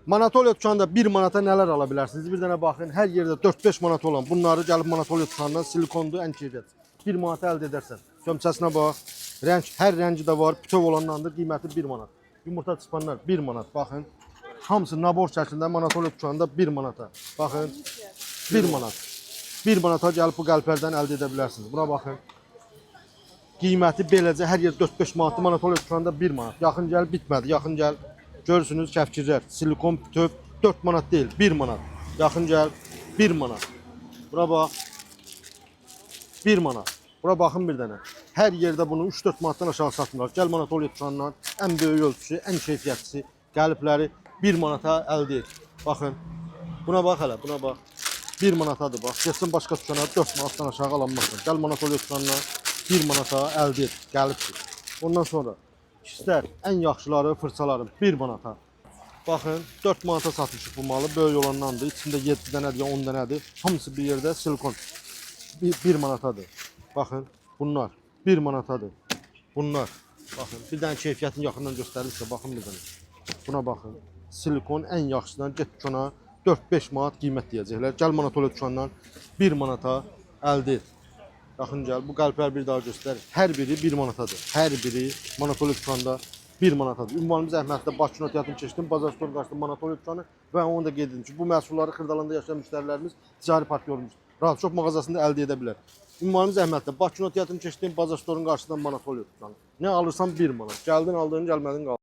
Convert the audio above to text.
Manatolya dükanında 1 manata nələr ala bilərsiniz? Bir dənə baxın, hər yerdə 4-5 manat olan bunları gəlib Manatolya dükanından silikondur, ən keyfiyyət. 1 manata əldə edərsən. Sömçəsinə bax. Rəng, hər rəngi də var. Bütöv olanlardır, qiyməti 1 manat. Yumurta çıspanlar 1 manat. Baxın. Hamısı nabor şəklində Manatolya dükanında 1 manata. Baxın. 1 manat. 1 manata gəlib bu qəlpərdən əldə edə bilərsiniz. Buna baxın. Qiyməti beləcə hər yer 4-5 manatdır. Manatolya dükanında 1 manat. Yaxın gəl, bitmədi. Yaxın gəl. Görürsünüz kəfkirlər, silikon bütöv 4 manat deyil, 1 manat. Yaxın gəl, 1 manat. Buna bax, 1 manat. Bura baxın bir dənə. Hər yerdə bunu 3-4 manatdan aşağı satmırlar. Gəl Manatolya dükanından ən böyük ölçüsü, ən keyfiyyətlisi qəlibləri 1 manata əldə et. Baxın, buna bax hələ, buna bax. 1 manatadır bax. Getsin başqa dükana 4 manatdan aşağı alanmazsın. Gəl Manatolya dükanından 1 manata əldə et, qəlibdir. Ondan sonra İstər ən yaxşıları fırçalarım 1 manata. Baxın 4 manata satmışıq bu malı. Böyük olandandır. İçində 7 dənədir ya 10 dənədir. Hamısı bir yerdə silikon. 1 manatadır. Baxın bunlar 1 manatadır. Bunlar. Baxın bir dənə keyfiyyətini yaxından göstərirsə baxın bir dənə. Buna baxın. Silikon ən yaxşıdan get dükana 4-5 manat qiymət deyəcəklər. Gəl Manatolya dükanından 1 manata əldə et. Yaxın gəl, bu qəlplər bir daha göstərir. Hər biri 1 manatadır. Hər biri Manatolya dükanında 1 manatadır. Ünvanımız Əhməddə Bakı Notariatını keçdim. Bazar Store qarşısında Manatolya dükanı və onu da qeyd edim ki, bu məhsulları Xırdalanda yaşayan müştərilərimiz ticari partnyorumuz Rahatşok mağazasında əldə edə bilər. Ünvanımız Əhməddə Bakı Notariatını keçdim. Bazar Store'un qarşısında Manatolya dükanı. Nə alırsan 1 manat. Gəldin, aldığın, gəlmədin, qaldın.